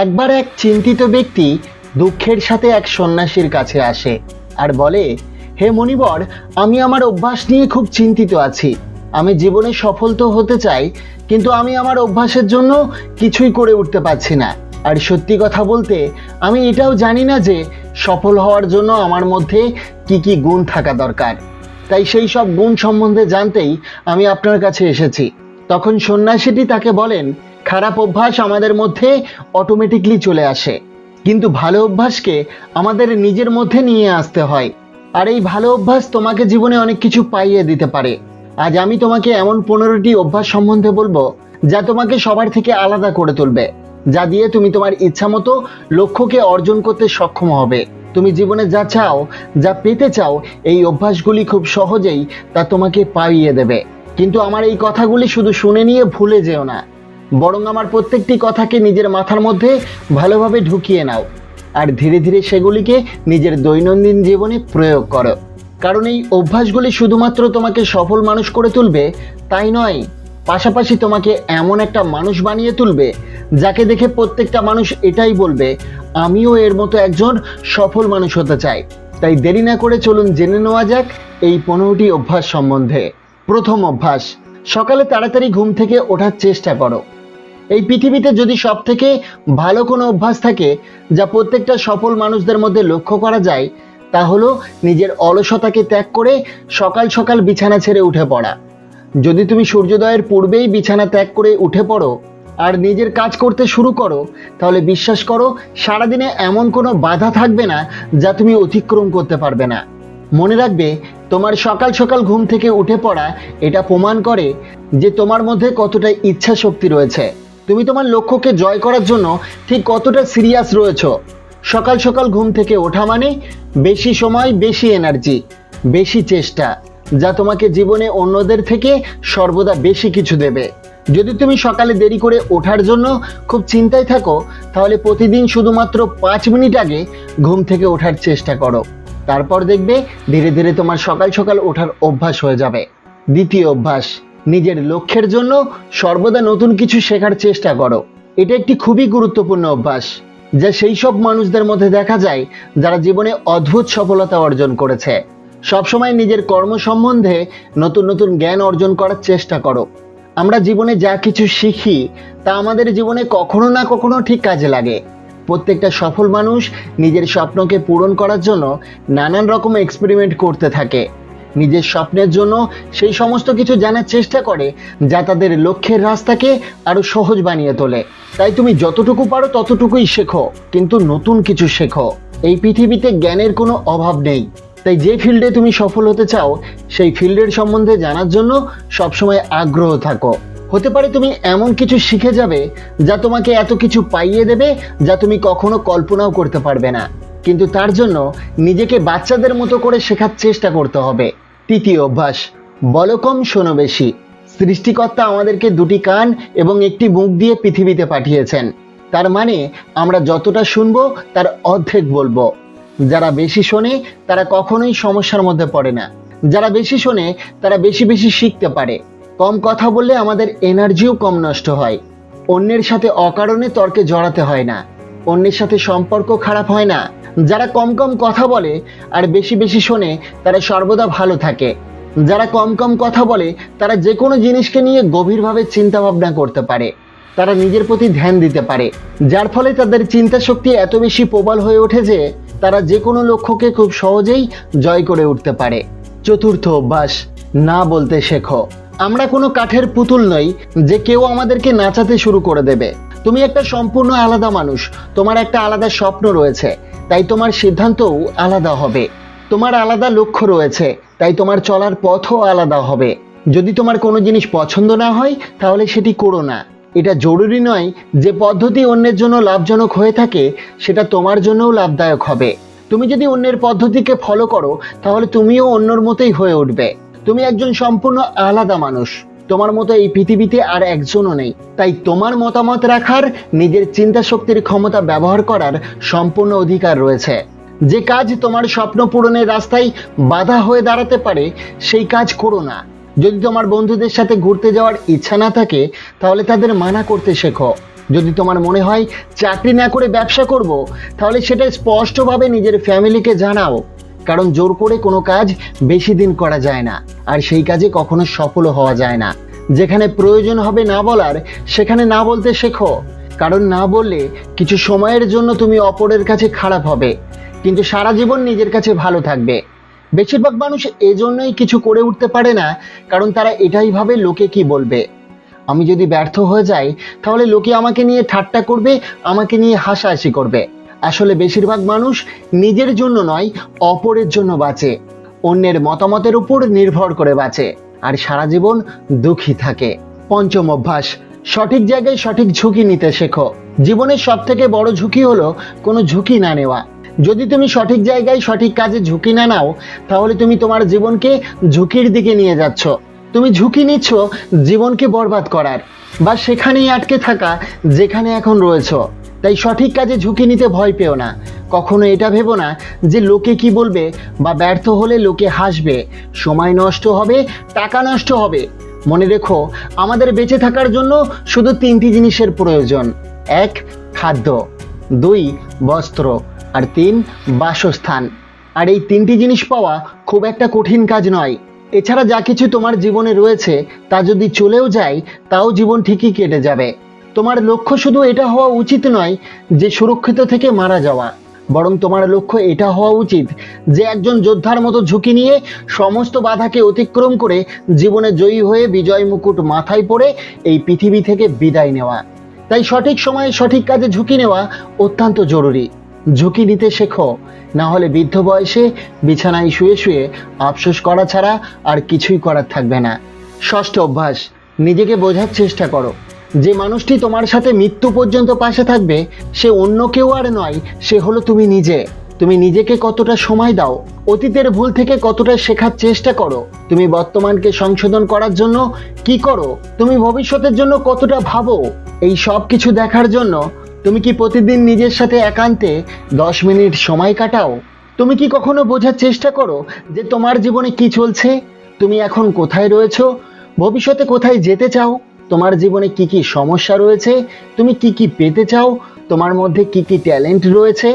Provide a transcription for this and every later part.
একবার এক চিন্তিত ব্যক্তি দুঃখের সাথে এক সন্ন্যাসীর কাছে আসে আর বলে, হে মনিবর, আমি আমার অভ্যাস নিয়ে খুব চিন্তিত আছি। আমি জীবনে সফল তো হতে চাই, কিন্তু আমি আমার অভ্যাসের জন্য কিছুই করে উঠতে পারছি না। আর সত্যি কথা বলতে আমি এটাও জানি না যে সফল হওয়ার জন্য আমার মধ্যে কি কি গুণ থাকা দরকার। তাই সেই সব গুণ সম্বন্ধে জানতেই আমি আপনার কাছে এসেছি। তখন সন্ন্যাসীটি তাকে বলেন, খারাপ অভ্যাস আমাদের মধ্যে অটোমেটিকলি চলে আসে, কিন্তু ভালো অভ্যাসকে আমাদের নিজের মধ্যে নিয়ে আসতে হয়। আর এই ভালো অভ্যাস তোমাকে জীবনে অনেক কিছু পাইয়ে দিতে পারে। আজ আমি তোমাকে এমন 15টি অভ্যাস সম্বন্ধে বলবো যা তোমাকে সবার থেকে আলাদা করে তুলবে, যা দিয়ে তুমি তোমার ইচ্ছা মতো লক্ষ্যকে অর্জন করতে সক্ষম হবে। তুমি জীবনে যা চাও, যা পেতে চাও, এই অভ্যাসগুলি খুব সহজেই তা তোমাকে পাইয়ে দেবে। কিন্তু আমার এই কথাগুলি শুধু শুনে নিয়ে ভুলে যেও না, বরং আমার প্রত্যেকটি কথাকে নিজের মাথার মধ্যে ভালোভাবে ঢুকিয়ে নাও আর ধীরে ধীরে সেগুলিকে নিজের দৈনন্দিন জীবনে প্রয়োগ করো। কারণ এই অভ্যাসগুলি শুধুমাত্র তোমাকে সফল মানুষ করে তুলবে তাই নয়, পাশাপাশি তোমাকে এমন একটা মানুষ বানিয়ে তুলবে যাকে দেখে প্রত্যেকটা মানুষ এটাই বলবে, আমিও এর মতো একজন সফল মানুষ হতে চাই। তাই দেরি না করে চলুন জেনে নেওয়া যাক এই 15টি অভ্যাস সম্বন্ধে। প্রথম অভ্যাস, সকালে তাড়াতাড়ি ঘুম থেকে ওঠার চেষ্টা করো। এই পৃথিবীতে যদি সব থেকে ভালো কোনো অভ্যাস থাকে যা প্রত্যেকটা সফল মানুষদের মধ্যে লক্ষ্য করা যায়, তা হলো নিজের অলসতাকে ত্যাগ করে সকাল সকাল বিছানা ছেড়ে উঠে পড়া। যদি তুমি সূর্যোদয়ের পূর্বেই বিছানা ত্যাগ করে উঠে পড়ো আর নিজের কাজ করতে শুরু করো, তাহলে বিশ্বাস করো সারাদিনে এমন কোনো বাধা থাকবে না যা তুমি অতিক্রম করতে পারবে না। মনে রাখবে, তোমার সকাল সকাল ঘুম থেকে উঠে পড়া এটা প্রমাণ করে যে তোমার মধ্যে কতটা ইচ্ছা শক্তি রয়েছে, তুমি তোমার লক্ষ্যকে জয় করার জন্য ঠিক কতটা সিরিয়াস রয়েছো। সকাল সকাল ঘুম থেকে ওঠা মানে বেশি সময়, বেশি এনার্জি, বেশি চেষ্টা, যা তোমাকে জীবনে অন্যদের থেকে সর্বদা বেশি কিছু দেবে। যদি তুমি সকালে দেরি করে ওঠার জন্য খুব চিন্তায় থাকো, তাহলে প্রতিদিন শুধুমাত্র 5 মিনিট আগে ঘুম থেকে ওঠার চেষ্টা করো। তারপর দেখবে ধীরে ধীরে তোমার সকাল সকাল ওঠার অভ্যাস হয়ে যাবে। দ্বিতীয় অভ্যাস, নিজের লক্ষ্যের জন্য সর্বদা নতুন কিছু শেখার চেষ্টা করো। এটা একটি খুবই গুরুত্বপূর্ণ অভ্যাস, যা সেই সব মানুষদের মধ্যে দেখা যায় যারা জীবনে অদ্ভুত সফলতা অর্জন করেছে। সবসময় নিজের কর্ম সম্বন্ধে নতুন নতুন জ্ঞান অর্জন করার চেষ্টা করো। আমরা জীবনে যা কিছু শিখি তা আমাদের জীবনে কখনো না কখনো ঠিক কাজে লাগে। প্রত্যেকটা সফল মানুষ নিজের স্বপ্নকে পূরণ করার জন্য নানান রকম এক্সপেরিমেন্ট করতে থাকে। নিজের স্বপ্নের জন্য সেই সমস্ত কিছু জানার চেষ্টা করে যা তাদের লক্ষ্যের রাস্তাকে আরো সহজ বানিয়ে তোলে। তাই তুমি যতটুকু পারো ততটুকুই শেখো, কিন্তু নতুন কিছু শেখো। এই পৃথিবীতে জ্ঞানের কোনো অভাব নেই। তাই যে ফিল্ডে তুমি সফল হতে চাও সেই ফিল্ডের সম্বন্ধে জানার জন্য সবসময় আগ্রহ থাকো। হতে পারে তুমি এমন কিছু শিখে যাবে যা তোমাকে এত কিছু পাইয়ে দেবে যা তুমি কখনো কল্পনাও করতে পারবে না, কিন্তু তার জন্য নিজেকে বাচ্চাদের মতো করে শেখার চেষ্টা করতে হবে। তৃতীয় অভ্যাস, বলো কম শোনো বেশি। সৃষ্টিকর্তা আমাদেরকে 2টি কান এবং একটি মুখ দিয়ে পৃথিবীতে পাঠিয়েছেন। তার মানে আমরা যতটা শুনবো তার অর্ধেক বলবো। যারা বেশি শোনে তারা কখনোই সমস্যার মধ্যে পড়ে না। যারা বেশি শোনে তারা বেশি বেশি শিখতে পারে। কম কথা বললে আমাদের এনার্জিও কম নষ্ট হয়। অন্যের সাথে অকারণে তর্কে জড়াতে হয় না। অন্যের সাথে সম্পর্ক খারাপ হয় না। যারা কম কম কথা বলে আর বেশি বেশি শোনে তারা সর্বদা ভালো থাকে। যারা কম কম কথা বলে তারা যে কোনো জিনিসকে নিয়ে গভীরভাবে চিন্তা ভাবনা করতে পারে। তারা নিজের প্রতি ধ্যান দিতে পারে, যার ফলে তাদের চিন্তা শক্তি এত বেশি প্রবল হয়ে ওঠে যে তারা যে কোনো লক্ষ্যকে খুব সহজেই জয় করে উঠতে পারে। চতুর্থ অভ্যাস, না বলতে শেখো। আমরা কোনো কাঠের পুতুল নই যে কেউ আমাদেরকে নাচাতে শুরু করে দেবে। তুমি একটা সম্পূর্ণ আলাদা মানুষ, তোমার একটা আলাদা স্বপ্ন রয়েছে, তাই তোমার সিদ্ধান্তও আলাদা হবে। তোমার আলাদা লক্ষ্য রয়েছে, তাই তোমার চলার পথও আলাদা হবে। যদি তোমার কোনো জিনিস পছন্দ না হয় তাহলে সেটি করো না। এটা জরুরি নয় যে পদ্ধতি অন্যের জন্য লাভজনক হয়ে থাকে সেটা তোমার জন্যও লাভদায়ক হবে। তুমি যদি অন্যের পদ্ধতিকে ফলো করো তাহলে তুমিও অন্যর মতোই হয়ে উঠবে। তুমি একজন সম্পূর্ণ আলাদা মানুষ, তোমার মতো এই পৃথিবীতে আর একজনও নেই। তাই তোমার মতামত রাখার, নিজের চিন্তা শক্তির ক্ষমতা ব্যবহার করার সম্পূর্ণ অধিকার রয়েছে। যে কাজ তোমার স্বপ্ন পূরণের রাস্তায় বাধা হয়ে দাঁড়াতে পারে সেই কাজ করো না। যদি তোমার বন্ধুদের সাথে ঘুরতে যাওয়ার ইচ্ছা না থাকে তাহলে তাদের মানা করতে শেখো। যদি তোমার মনে হয় চাকরি না করে ব্যবসা করব, তাহলে সেটা স্পষ্টভাবে নিজের ফ্যামিলিকে জানাও, কারণ জোর করে কোনো কাজ বেশি দিন করা যায় না, আর সেই কাজে কখনো সফলও হওয়া যায় না। যেখানে প্রয়োজন হবে না বলার, সেখানে না বলতে শেখো, কারণ না বললে কিছু সময়ের জন্য তুমি অপরের কাছে খারাপ হবে, কিন্তু সারা জীবন নিজের কাছে ভালো থাকবে। বেশিরভাগ মানুষ এজন্যই কিছু করে উঠতে পারে না, কারণ তারা এটাই ভাবে লোকে কি বলবে। আমি যদি ব্যর্থ হয়ে যাই, তাহলে লোকে আমাকে নিয়ে ঠাট্টা করবে, আমাকে নিয়ে হাসাহাসি করবে। আসলে বেশিরভাগ মানুষ নিজের জন্য নয়, অপরের জন্য বাঁচে, অন্যের মতামতের উপর নির্ভর করে বাঁচে, আর সারা জীবন দুঃখী থাকে। পঞ্চম অভ্যাস, সঠিক জায়গায় সঠিক ঝুঁকি নিতে শেখো। জীবনের সব থেকে বড় ঝুঁকি হলো কোনো ঝুঁকি না নেওয়া। যদি তুমি সঠিক জায়গায় সঠিক কাজে ঝুঁকি না নাও, তাহলে তুমি তোমার জীবনকে ঝুঁকির দিকে নিয়ে যাচ্ছ। তুমি ঝুঁকি নিচ্ছ জীবনকে বরবাদ করার, বা সেখানেই আটকে থাকা যেখানে এখন রয়েছো। তাই সঠিক কাজে ঝুঁকি নিতে ভয় পেও না। কখনো এটা ভেবো না যে লোকে কি বলবে, বা ব্যর্থ হলে লোকে হাসবে, সময় নষ্ট হবে, টাকা নষ্ট হবে। মনে রেখো, আমাদের বেঁচে থাকার জন্য শুধু 3টি জিনিসের প্রয়োজন। 1, খাদ্য, 2, বস্ত্র, আর 3, বাসস্থান। আর এই 3টি জিনিস পাওয়া খুব একটা কঠিন কাজ নয়। এছাড়া যা কিছু তোমার জীবনে রয়েছে তা যদি চলেও যায়, তাও জীবন ঠিকই কেটে যাবে। তোমার লক্ষ্য শুধু এটা হওয়া উচিত নয় যে সুরক্ষিত থেকে মারা যাওয়া, বরং তোমার লক্ষ্য এটা হওয়া উচিত যে একজন যোদ্ধার মতো ঝুঁকি নিয়ে সমস্ত বাধাকে অতিক্রম করে জীবনে জয়ী হয়ে বিজয় মুকুট মাথায় পরে এই পৃথিবী থেকে বিদায় নেওয়া। তাই সঠিক সময়ে সঠিক কাজে ঝুঁকি নেওয়া অত্যন্ত জরুরি। ঝুঁকি নিতে শেখো, না হলে বৃদ্ধ বয়সে বিছানায় শুয়ে শুয়ে আফসোস করা ছাড়া আর কিছুই করার থাকবে না। ষষ্ঠ অভ্যাস, নিজেকে বোঝার চেষ্টা করো। যে মানুষটি তোমার সাথে মৃত্যু পর্যন্ত পাশে থাকবে, সে অন্য কেউ আর নয়, সে হলো তুমি নিজে। তুমি নিজেকে কতটা সময় দাও, অতীতের ভুল থেকে কতটা শেখার চেষ্টা করো, তুমি বর্তমানকে সংশোধন করার জন্য কি করো, তুমি ভবিষ্যতের জন্য কতটা ভাবো, এই সব কিছু দেখার জন্য তুমি কি প্রতিদিন নিজের সাথে একান্তে 10 মিনিট সময় কাটাও? তুমি কি কখনো বোঝার চেষ্টা করো যে তোমার জীবনে কি চলছে, তুমি এখন কোথায় রয়েছো, ভবিষ্যতে কোথায় যেতে চাও, তোমার জীবনে কি কি সমস্যা রয়েছে, তুমি কি কি পেতে চাও, তোমার মধ্যে কি কি ট্যালেন্ট রয়েছে?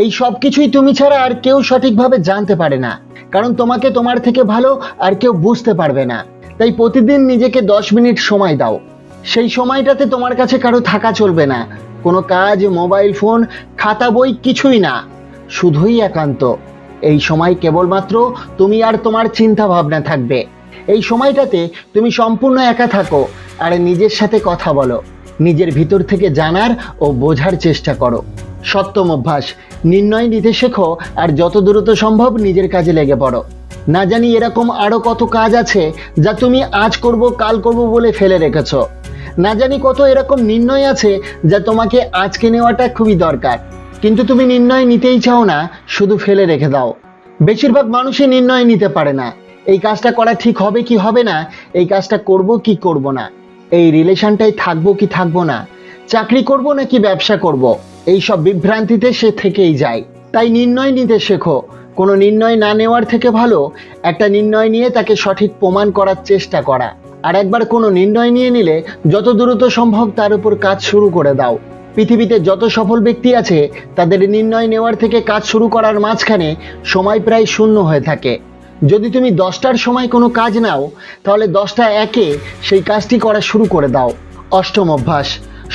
এই সব কিছুই তুমি ছাড়া আর কেউ সঠিকভাবে জানতে পারে না, কারণ তোমাকে তোমার থেকে ভালো আর কেউ বুঝতে পারবে না। তাই প্রতিদিন নিজেকে 10 মিনিট সময় দাও। সেই সময়টাতে তোমার কাছে কারো থাকা চলবে না, কোনো কাজ, মোবাইল ফোন, খাতা, বই কিছুই না, শুধুই একান্ত। এই সময় কেবলমাত্র তুমি আর তোমার চিন্তা ভাবনা থাকবে। এই সময়টাতে তুমি সম্পূর্ণ একা থাকো আর নিজের সাথে কথা বলো, নিজের ভিতর থেকে জানার ও বোঝার চেষ্টা করো। সপ্তম অভ্যাস, নির্ণয় নিতে শেখো আর যত দ্রুত সম্ভব নিজের কাজে লেগে পড়ো। না জানি এরকম আরো কত কাজ আছে যা তুমি আজ করব কাল করব বলে ফেলে রেখেছো। না জানি কত এরকম নির্ণয় আছে যা তোমাকে আজকে নেওয়াটা খুবই দরকার, কিন্তু তুমি নির্ণয় নিতেই চাও না, শুধু ফেলে রেখে দাও। বেশিরভাগ মানুষই নির্ণয় নিতে পারে না, এই কাজটা করা ঠিক হবে কি হবে না, এই কাজটা করব কি করব না, এই রিলেশনটাই থাকবো কি থাকবো না, চাকরি করব নাকি ব্যবসা করব, এই সব বিভ্রান্তিতে সে থেকেই যায়। তাই নির্ণয় নিতে শেখো। কোনো নির্ণয় না নেওয়ার থেকে ভালো একটা নির্ণয় নিয়ে তাকে সঠিক প্রমাণ করার চেষ্টা করা। আর একবার কোনো নির্ণয় নিয়ে নিলে যত দ্রুত সম্ভব তার উপর কাজ শুরু করে দাও। পৃথিবীতে যত সফল ব্যক্তি আছে, তাদের নির্ণয় নেওয়ার থেকে কাজ শুরু করার মাঝখানে সময় প্রায় শূন্য হয়ে থাকে। যদি তুমি 10টার সময় কোনো কাজ নাও, তাহলে 10টা একে সেই কাজটি করা শুরু করে দাও। অষ্টম অভ্যাস,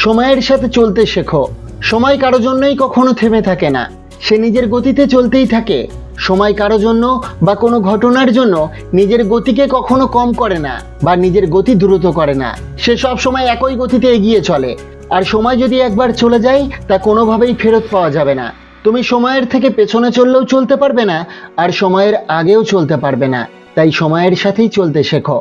সময়ের সাথে চলতে শেখো। সময় কারো জন্যই কখনো থেমে থাকে না, সে নিজের গতিতে চলতেই থাকে। সময় কারো জন্য বা কোনো ঘটনার জন্য নিজের গতিকে কখনো কম করে না বা নিজের গতি দ্রুত করে না, সে সব সময় একই গতিতে এগিয়ে চলে। আর সময় যদি একবার চলে যায়, তা কোনোভাবেই ফেরত পাওয়া যাবে না। তুমি সময়ের থেকে পেছনে চললেও চলতে পারবে না, আর সময়ের আগেও চলতে পারবে না। তাই সময়ের সাথেই চলতে শেখো।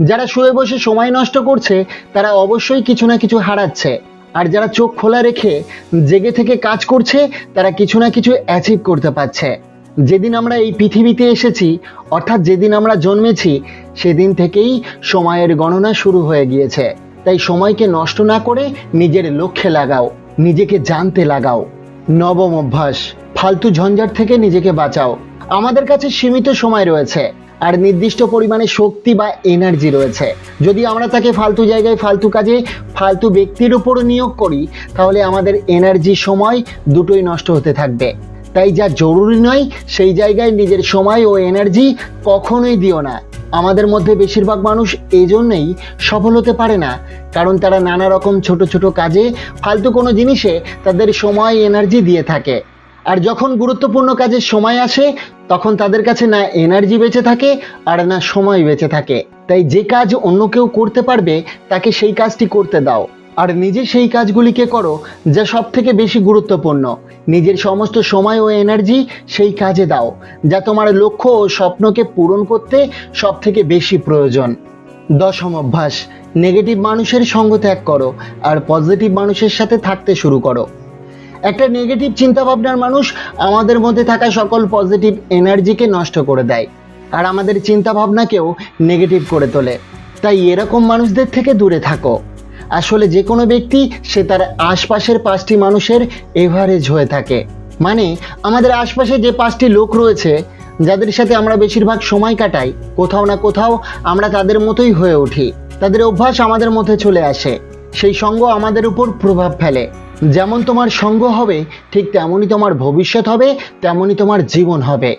যারা শুয়ে বসে সময় নষ্ট করছে, তারা অবশ্যই কিছু না কিছু হারাচ্ছে। আর যারা চোখ খোলা রেখে জেগে থেকে কাজ করছে, তারা কিছু না কিছু অ্যাচিভ করতে পারছে। যেদিন আমরা এই পৃথিবীতে এসেছি, অর্থাৎ যেদিন আমরা জন্মেছি, সেদিন থেকেই সময়ের গণনা শুরু হয়ে গিয়েছে। তাই সময়কে নষ্ট না করে নিজের লক্ষ্যে লাগাও, নিজেকে জানতে লাগাও। নবম অভ্যাস, ফালতু ঝঞ্ঝাট থেকে নিজেকে বাঁচাও। আমাদের কাছে সীমিত সময় রয়েছে, আর নির্দিষ্ট পরিমাণে শক্তি বা এনার্জি রয়েছে। যদি আমরা তাকে ফালতু জায়গায়, ফালতু কাজে, ফালতু ব্যক্তির উপর নিয়োগ করি, তাহলে আমাদের এনার্জি, সময় দুটোই নষ্ট হতে থাকবে। তাই যা জরুরি নয় সেই জায়গায় নিজের সময় ও এনার্জি কখনোই দিও না। আমাদের মধ্যে বেশিরভাগ মানুষ এই জন্যই সফল হতে পারে না, কারণ তারা নানা রকম ছোট ছোট কাজে, ফালতু কোনো জিনিসে তাদের সময়, এনার্জি দিয়ে থাকে। আর যখন গুরুত্বপূর্ণ কাজের সময় আসে, তখন তাদের কাছে না এনার্জি বেঁচে থাকে আর না সময় বেঁচে থাকে। তাই যে কাজ অন্য কেউ করতে পারবে তাকে সেই কাজটি করতে দাও, আর নিজে সেই কাজগুলিকে করো যা সব থেকে বেশি গুরুত্বপূর্ণ। নিজের সমস্ত সময় ও এনার্জি সেই কাজে দাও যা তোমার লক্ষ্য ও স্বপ্নকে পূরণ করতে সব থেকে বেশি প্রয়োজন। 10ম অভ্যাস, নেগেটিভ মানুষের সঙ্গ ত্যাগ করো আর পজিটিভ মানুষের সাথে থাকতে শুরু করো। একটা নেগেটিভ চিন্তাভাবনার মানুষ আমাদের মধ্যে থাকা সকল পজিটিভ এনার্জিকে নষ্ট করে দেয় আর আমাদের চিন্তাভাবনাকেও নেগেটিভ করে তোলে। তাই এরকম মানুষদের থেকে দূরে থাকো। আসলে যে কোনো ব্যক্তি সে তার আশপাশের 5টি মানুষের এভারেজ হয়ে থাকে। মানে আমাদের আশপাশে যে 5টি লোক রয়েছে যাদের সাথে আমরা বেশিরভাগ সময় কাটাই, কোথাও না কোথাও আমরা তাদের মতোই হয়ে উঠি। তাদের অভ্যাস আমাদের মধ্যে চলে আসে, সেই সঙ্গ আমাদের উপর প্রভাব ফেলে। যেমন তোমার সঙ্গ হবে ঠিক তেমনই তোমার ভবিষ্যৎ হবে, তেমনই তোমার জীবন হবে।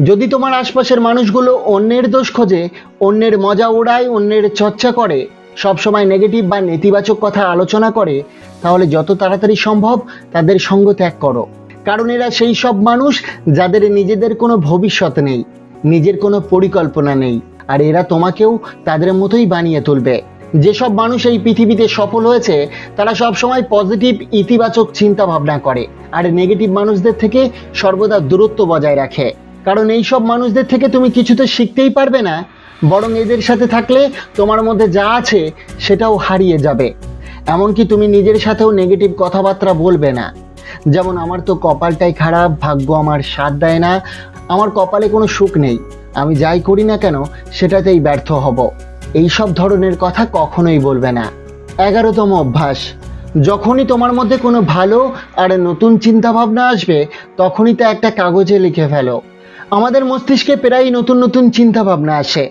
যদি তোমার আশপাশের মানুষগুলো অন্যের দোষ খোঁজে, অন্যের মজা ওড়ায়, অন্যের চর্চা করে, সবসময় নেগেটিভ বা নেতিবাচক কথা আলোচনা করে, তাহলে যত তাড়াতাড়ি সম্ভব তাদের সঙ্গ ত্যাগ করো। কারণ এরা সেই সব মানুষ যাদের নিজেদের কোনো ভবিষ্যৎ নেই, নিজের কোনো পরিকল্পনা নেই, আর এরা তোমাকেও তাদের মতোই বানিয়ে তুলবে। যেসব মানুষ এই পৃথিবীতে সফল হয়েছে তারা সবসময় পজিটিভ, ইতিবাচক চিন্তা ভাবনা করে আর নেগেটিভ মানুষদের থেকে সর্বদা দূরত্ব বজায় রাখে। কারণ এই সব মানুষদের থেকে তুমি কিছু তো শিখতেই পারবে না, বরং এদের সাথে থাকলে তোমার মধ্যে যা আছে সেটাও হারিয়ে যাবে। এমনকি তুমি নিজের সাথেও নেগেটিভ কথাবার্তা বলবে না, যেমন আমার তো কপালটাই খারাপ, ভাগ্য আমার সাথ দেয় না, আমার কপালে কোনো সুখ নেই, আমি যাই করি না কেন সেটাতেই ব্যর্থ হব। এই সব ধরনের কথা কখনোই বলবে না। 11তম অভ্যাস, যখনই তোমার মধ্যে কোনো ভালো আর নতুন চিন্তা ভাবনা আসবে তখনই তা একটা কাগজে লিখে ফেলো। আমাদের মস্তিষ্কে প্রায়ই নতুন নতুন চিন্তা ভাবনা আসে।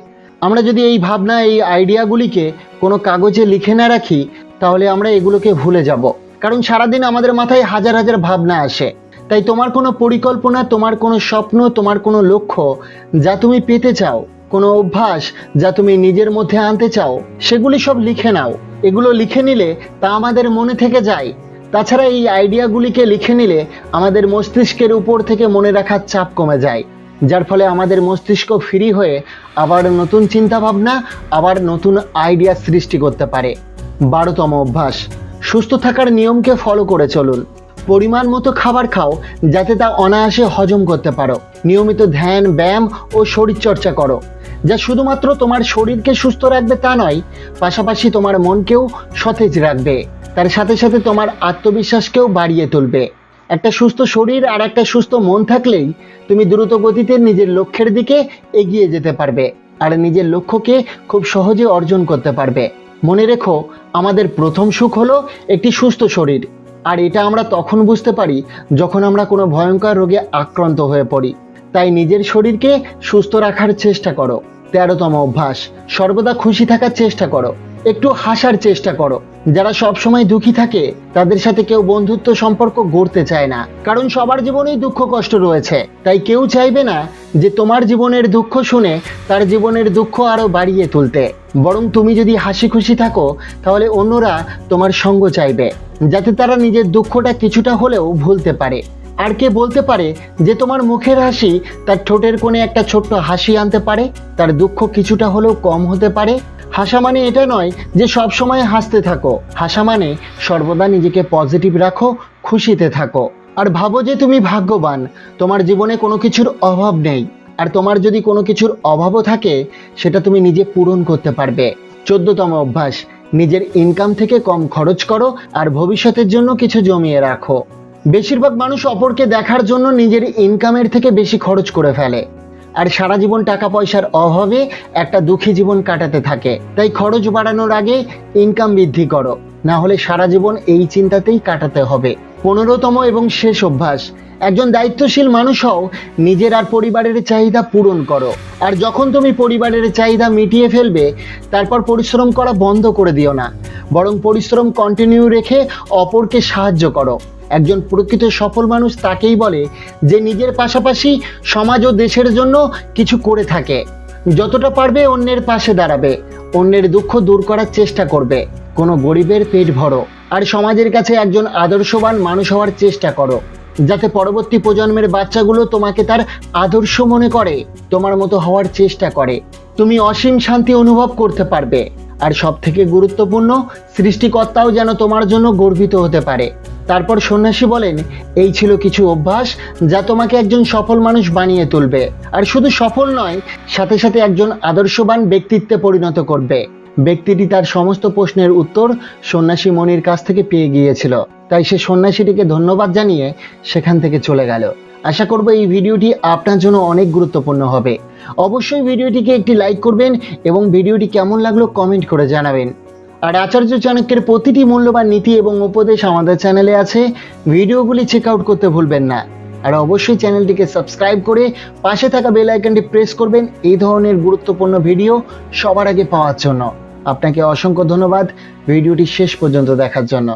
আমরা যদি এই ভাবনা, এই আইডিয়াগুলিকে কোনো কাগজে লিখে না রাখি তাহলে আমরা এগুলোকে ভুলে যাব। কারণ সারাদিন আমাদের মাথায় হাজার হাজার ভাবনা আসে। তাই তোমার কোনো পরিকল্পনা, তোমার কোনো স্বপ্ন, তোমার কোনো লক্ষ্য যা তুমি পেতে চাও, কোনো অভ্যাস যা তুমি নিজের মধ্যে আনতে চাও, সেগুলি সব লিখে নাও। এগুলো লিখে নিলে তা আমাদের মনে থেকে যায়। তাছাড়া এই আইডিয়াগুলিকে লিখে নিলে আমাদের মস্তিষ্কের উপর থেকে মনে রাখার চাপ কমে যায়, যার ফলে আমাদের মস্তিষ্ক ফ্রি হয়ে আবার নতুন চিন্তা ভাবনা, আবার নতুন আইডিয়া সৃষ্টি করতে পারে। 12তম অভ্যাস, সুস্থ থাকার নিয়মকে ফলো করে চলুন। পরিমাণ মতো খাবার খাও যাতে তা অনায়াসে হজম করতে পারো। নিয়মিত ধ্যান, ব্যায়াম ও শরীরচর্চা করো, যা শুধুমাত্র তোমার শরীরকে সুস্থ রাখবে তা নয়, পাশাপাশি তোমার মনকেও সতেজ রাখবে। তার সাথে সাথে তোমার আত্মবিশ্বাসকেও বাড়িয়ে তুলবে। একটা সুস্থ শরীর আর একটা সুস্থ মন থাকলেই তুমি দ্রুত গতিতে নিজের লক্ষ্যের দিকে এগিয়ে যেতে পারবে আর নিজের লক্ষ্যকে খুব সহজে অর্জন করতে পারবে। মনে রেখো, আমাদের প্রথম সুখ হলো একটি সুস্থ শরীর, আর এটা আমরা তখন বুঝতে পারি যখন আমরা কোনো ভয়ঙ্কর রোগে আক্রান্ত হয়ে পড়ি। তাই নিজের শরীরকে সুস্থ রাখার চেষ্টা করো। 13তম অভ্যাস, সর্বদা খুশি থাকার চেষ্টা করো, একটু হাসার চেষ্টা করো। যারা সবসময় দুঃখী থাকে তাদের সাথে কেউ বন্ধুত্ব সম্পর্ক গড়তে চায় না, কারণ সবার জীবনেই দুঃখ কষ্ট রয়েছে। তাই কেউ চাইবে না যে তোমার জীবনের দুঃখ শুনে তার জীবনের দুঃখ আরো বাড়িয়ে তুলতে। বরং তুমি যদি হাসি খুশি থাকো তাহলে অন্যরা তোমার সঙ্গ চাইবে, যাতে তারা নিজের দুঃখটা কিছুটা হলেও ভুলতে পারে। আর কে বলতে পারে যে তোমার মুখের হাসি তার ঠোঁটের কোণে একটা ছোট্ট হাসি আনতে পারে, তার দুঃখ কিছুটা হলেও কম হতে পারে। হাসা মানে এটা নয় যে সব সময় হাসতে থাকো, হাসা মানে সর্বদা নিজেকে পজিটিভ রাখো, খুশিতে থাকো, আর ভাবো যে তুমি ভাগ্যবান, তোমার জীবনে কোনো কিছুর অভাব নেই। আর তোমার যদি কোনো কিছুর অভাবও থাকে সেটা তুমি নিজে পূরণ করতে পারবে। 14তম অভ্যাস, নিজের ইনকাম থেকে কম খরচ করো আর ভবিষ্যতের জন্য কিছু জমিয়ে রাখো। বেশিরভাগ মানুষ অপরকে দেখার জন্য নিজের ইনকামের থেকে বেশি খরচ করে ফেলে আর সারা জীবন টাকা পয়সার অভাবে একটা দুঃখী জীবন কাটাতে থাকে। তাই খরচ বাড়ানোর আগে ইনকাম বৃদ্ধি করো, না হলে সারা জীবন এই চিন্তাতেই কাটাতে হবে। 15তম এবং শেষ অভ্যাস, একজন দায়িত্বশীল মানুষ হও, নিজের আর পরিবারের চাহিদা পূরণ করো। আর যখন তুমি পরিবারের চাহিদা মিটিয়ে ফেলবে, তারপর পরিশ্রম করা বন্ধ করে দিও না, বরং পরিশ্রম কন্টিনিউ রেখে অপরকে সাহায্য করো। একজন প্রকৃত সফল মানুষ তাকেই বলে যে নিজের পাশাপাশি সমাজ ও দেশের জন্য কিছু করে থাকে। যতটা পারবে অন্যের পাশে দাঁড়াবে, অন্যের দুঃখ দূর করার চেষ্টা করবে, কোনো গরিবের পেট ভরো। আর সমাজের কাছে একজন আদর্শবান মানুষ হওয়ার চেষ্টা করো, যাতে পরবর্তী প্রজন্মের বাচ্চাগুলো তোমাকে তার আদর্শ মনে করে, তোমার মতো হওয়ার চেষ্টা করে। তুমি অসীম শান্তি অনুভব করতে পারবে। আর সব থেকে গুরুত্বপূর্ণ, সৃষ্টিকর্তাও যেন তোমার জন্য গর্বিত হতে পারে। তারপর সন্ন্যাসী বলেন, এই ছিল কিছু অভ্যাস যা তোমাকে একজন সফল মানুষ বানিয়ে তুলবে। আর শুধু সফল নয়, সাথে সাথে একজন আদর্শবান ব্যক্তিত্বে পরিণত করবে। ব্যক্তিটি তার সমস্ত প্রশ্নের উত্তর সন্ন্যাসী মনির কাছ থেকে পেয়ে গিয়েছিল, তাই সে সন্ন্যাসীটিকে ধন্যবাদ জানিয়ে সেখান থেকে চলে গেল। আশা করব এই ভিডিওটি আপনার জন্য অনেক গুরুত্বপূর্ণ হবে। অবশ্যই ভিডিওটিকে একটি লাইক করবেন এবং ভিডিওটি কেমন লাগলো কমেন্ট করে জানাবেন। আর আচার্য চাণক্যের প্রতিটি মূল্যবান নীতি এবং উপদেশ আমাদের চ্যানেলে আছে, ভিডিওগুলি চেক আউট করতে ভুলবেন না। আর অবশ্যই চ্যানেলটিকে সাবস্ক্রাইব করে পাশে থাকা বেল আইকনটি প্রেস করবেন এই ধরনের গুরুত্বপূর্ণ ভিডিও সবার আগে পাওয়ার জন্য। আপনাকে অসংখ্য ধন্যবাদ ভিডিওটি শেষ পর্যন্ত দেখার জন্য।